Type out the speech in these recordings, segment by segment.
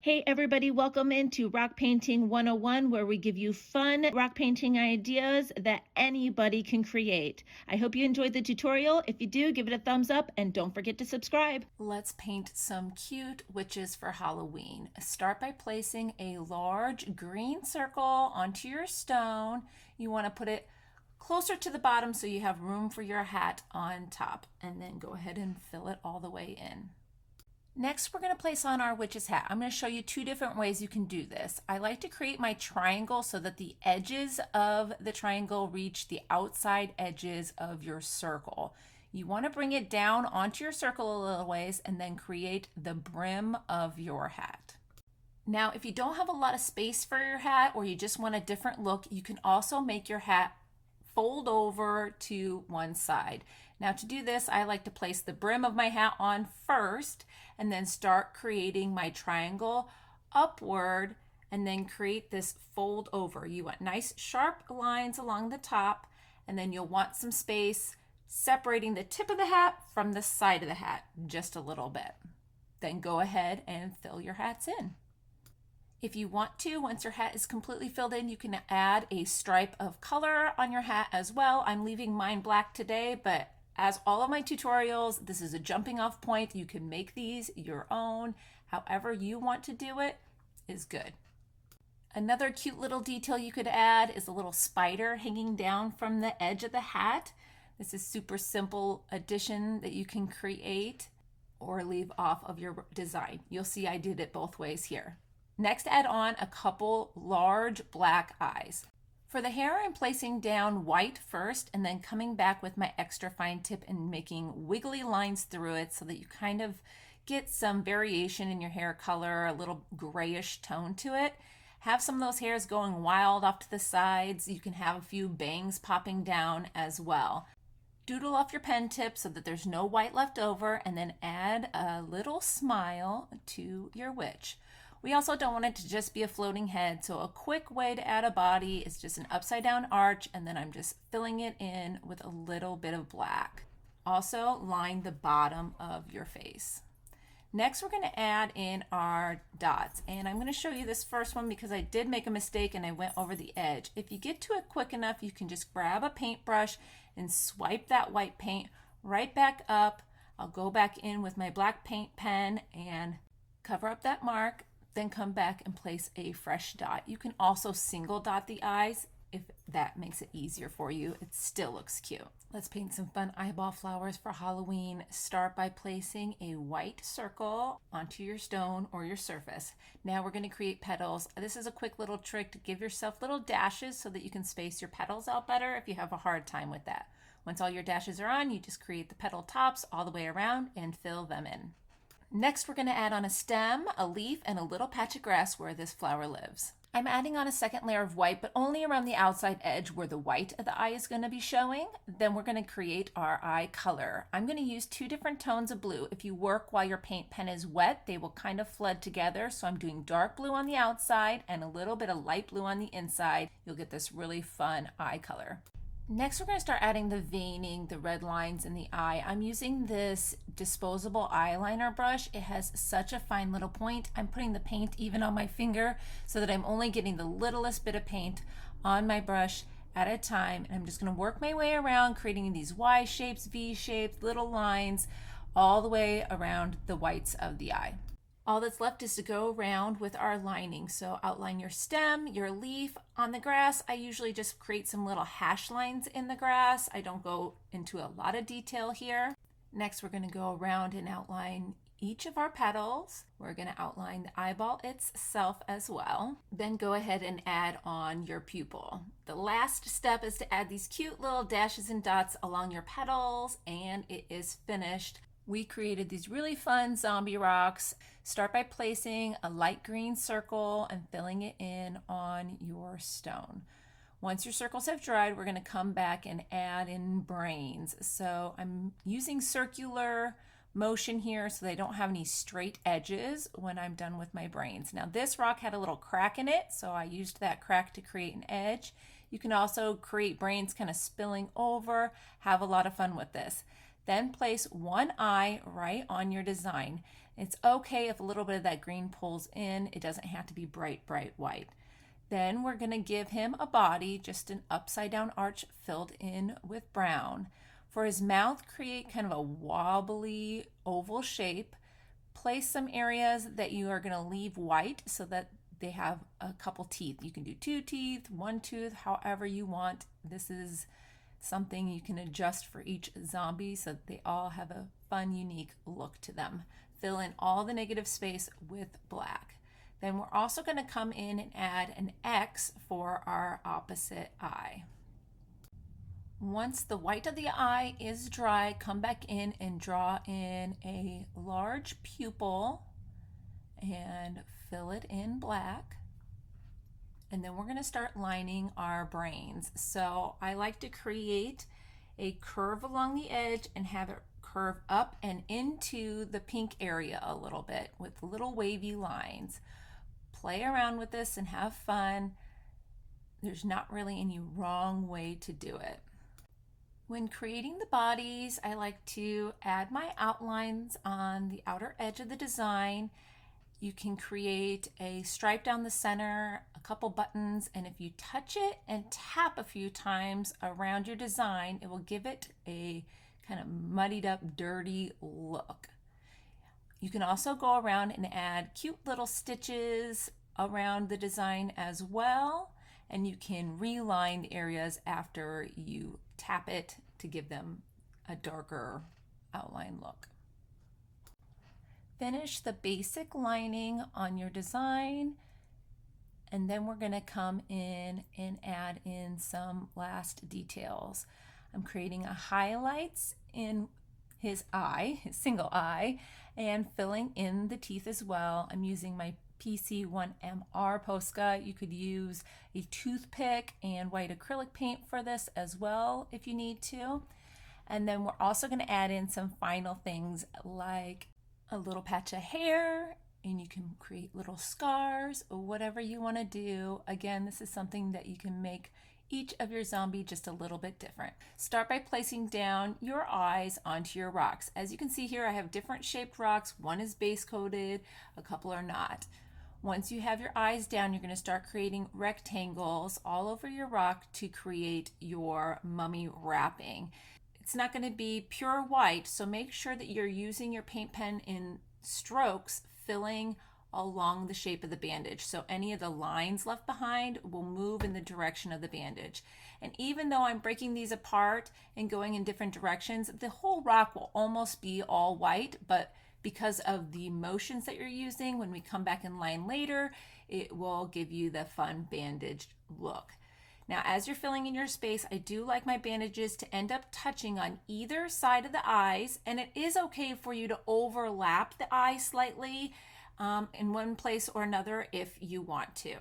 Hey everybody, welcome into Rock Painting 101, where we give you fun rock painting ideas that anybody can create. I hope you enjoyed the tutorial. If you do, give it a thumbs up and don't forget to subscribe. Let's paint some cute witches for Halloween. Start by placing a large green circle onto your stone. You want to put it closer to the bottom so you have room for your hat on top, and then go ahead and fill it all the way in. Next, we're going to place on our witch's hat. I'm going to show you two different ways you can do this. I like to create my triangle so that the edges of the triangle reach the outside edges of your circle. You want to bring it down onto your circle a little ways and then create the brim of your hat. Now, if you don't have a lot of space for your hat or you just want a different look, you can also make your hat fold over to one side. Now to do this, I like to place the brim of my hat on first and then start creating my triangle upward and then create this fold over. You want nice sharp lines along the top, and then you'll want some space separating the tip of the hat from the side of the hat just a little bit. Then go ahead and fill your hats in. If you want to, once your hat is completely filled in, you can add a stripe of color on your hat as well. I'm leaving mine black today, but as all of my tutorials, this is a jumping off point. You can make these your own. However you want to do it is good. Another cute little detail you could add is a little spider hanging down from the edge of the hat. This is super simple addition that you can create or leave off of your design. You'll see I did it both ways here. Next, add on a couple large black eyes. For the hair, I'm placing down white first and then coming back with my extra fine tip and making wiggly lines through it so that you kind of get some variation in your hair color, a little grayish tone to it. Have some of those hairs going wild off to the sides. You can have a few bangs popping down as well. Doodle off your pen tip so that there's no white left over, and then add a little smile to your witch. We also don't want it to just be a floating head, so a quick way to add a body is just an upside down arch, and then I'm just filling it in with a little bit of black. Also, line the bottom of your face. Next, we're going to add in our dots, and I'm going to show you this first one because I did make a mistake and I went over the edge. If you get to it quick enough, you can just grab a paintbrush and swipe that white paint right back up. I'll go back in with my black paint pen and cover up that mark. Then come back and place a fresh dot. You can also single dot the eyes if that makes it easier for you. It still looks cute. Let's paint some fun eyeball flowers for Halloween. Start by placing a white circle onto your stone or your surface. Now we're going to create petals. This is a quick little trick to give yourself little dashes so that you can space your petals out better if you have a hard time with that. Once all your dashes are on, you just create the petal tops all the way around and fill them in. Next, we're going to add on a stem, a leaf, and a little patch of grass where this flower lives. I'm adding on a second layer of white, but only around the outside edge where the white of the eye is going to be showing. Then we're going to create our eye color. I'm going to use two different tones of blue. If you work while your paint pen is wet, they will kind of flood together. So I'm doing dark blue on the outside and a little bit of light blue on the inside. You'll get this really fun eye color. Next, we're going to start adding the veining, the red lines in the eye. I'm using this disposable eyeliner brush. It has such a fine little point. I'm putting the paint even on my finger so that I'm only getting the littlest bit of paint on my brush at a time. And I'm just going to work my way around, creating these Y shapes, V shapes, little lines, all the way around the whites of the eye. All that's left is to go around with our lining. So outline your stem, your leaf. On the grass, I usually just create some little hash lines in the grass. I don't go into a lot of detail here. Next, we're going to go around and outline each of our petals. We're going to outline the eyeball itself as well. Then go ahead and add on your pupil. The last step is to add these cute little dashes and dots along your petals, and it is finished. We created these really fun zombie rocks. Start by placing a light green circle and filling it in on your stone. Once your circles have dried, we're going to come back and add in brains. So I'm using circular motion here so they don't have any straight edges when I'm done with my brains. Now this rock had a little crack in it, so I used that crack to create an edge. You can also create brains kind of spilling over. Have a lot of fun with this. Then place one eye right on your design. It's okay if a little bit of that green pulls in. It doesn't have to be bright, bright white. Then we're going to give him a body, just an upside down arch filled in with brown. For his mouth, create kind of a wobbly oval shape. Place some areas that you are going to leave white so that they have a couple teeth. You can do 2 teeth, 1 tooth, however you want. This is something you can adjust for each zombie so that they all have a fun, unique look to them. Fill in all the negative space with black. Then we're also going to come in and add an X for our opposite eye. Once the white of the eye is dry, come back in and draw in a large pupil and fill it in black. And then we're going to start lining our brains. So I like to create a curve along the edge and have it curve up and into the pink area a little bit with little wavy lines. Play around with this and have fun. There's not really any wrong way to do it. When creating the bodies, I like to add my outlines on the outer edge of the design. You can create a stripe down the center, a couple buttons, and if you touch it and tap a few times around your design, it will give it a kind of muddied up, dirty look. You can also go around and add cute little stitches around the design as well, and you can reline the areas after you tap it to give them a darker outline look. Finish the basic lining on your design, and then we're going to come in and add in some last details. I'm creating a highlights in his eye, his single eye, and filling in the teeth as well. I'm using my PC1MR Posca. You could use a toothpick and white acrylic paint for this as well if you need to. And then we're also going to add in some final things like a little patch of hair, and you can create little scars or whatever you want to do. Again, this is something that you can make each of your zombie just a little bit different. Start by placing down your eyes onto your rocks. As you can see here, I have different shaped rocks. One is base coated, a couple are not. Once you have your eyes down, you're going to start creating rectangles all over your rock to create your mummy wrapping. It's not going to be pure white, so make sure that you're using your paint pen in strokes, filling along the shape of the bandage. So any of the lines left behind will move in the direction of the bandage. And even though I'm breaking these apart and going in different directions, the whole rock will almost be all white, but because of the motions that you're using, when we come back in line later, it will give you the fun bandaged look. Now, as you're filling in your space, I do like my bandages to end up touching on either side of the eyes, and it is okay for you to overlap the eye slightly in one place or another if you want to.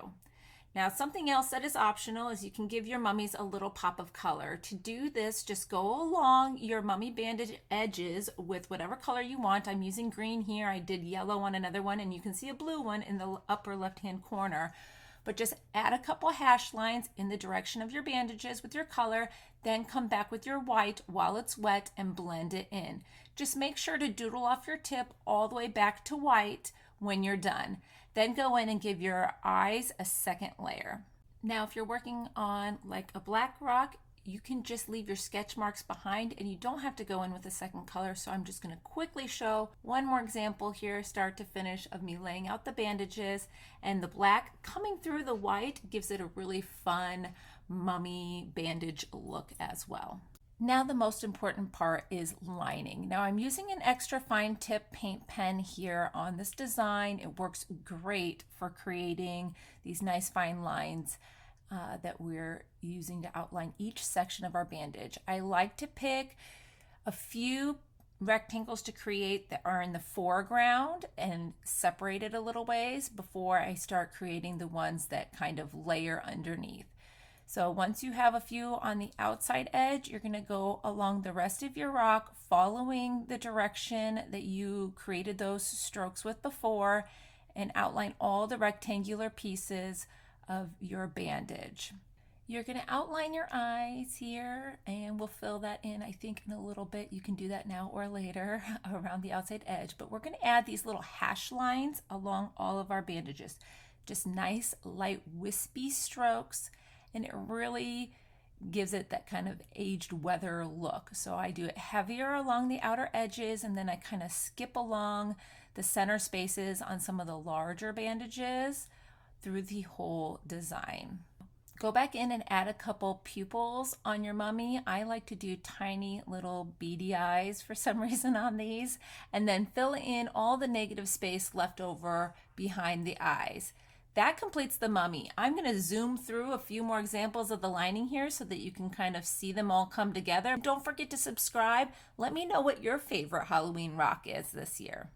Now, something else that is optional is you can give your mummies a little pop of color. To do this, just go along your mummy bandage edges with whatever color you want. I'm using green here. I did yellow on another one, and you can see a blue one in the upper left-hand corner. But just add a couple hash lines in the direction of your bandages with your color, then come back with your white while it's wet and blend it in. Just make sure to doodle off your tip all the way back to white when you're done. Then go in and give your eyes a second layer. Now, if you're working on like a black rock, you can just leave your sketch marks behind and you don't have to go in with a second color. So I'm just going to quickly show one more example here, start to finish, of me laying out the bandages, and the black coming through the white gives it a really fun mummy bandage look as well. Now the most important part is lining. Now I'm using an extra fine tip paint pen here on this design. It works great for creating these nice fine lines that we're using to outline each section of our bandage. I like to pick a few rectangles to create that are in the foreground and separate it a little ways before I start creating the ones that kind of layer underneath. So once you have a few on the outside edge, you're going to go along the rest of your rock, following the direction that you created those strokes with before, and outline all the rectangular pieces of your bandage. You're going to outline your eyes here, and we'll fill that in, I think, in a little bit. You can do that now or later around the outside edge. But we're going to add these little hash lines along all of our bandages. Just nice, light, wispy strokes, and it really gives it that kind of aged weather look. So I do it heavier along the outer edges, and then I kind of skip along the center spaces on some of the larger bandages through the whole design. Go back in and add a couple pupils on your mummy. I like to do tiny little beady eyes for some reason on these, and then fill in all the negative space left over behind the eyes. That completes the mummy. I'm going to zoom through a few more examples of the lining here so that you can kind of see them all come together. Don't forget to subscribe. Let me know what your favorite Halloween rock is this year.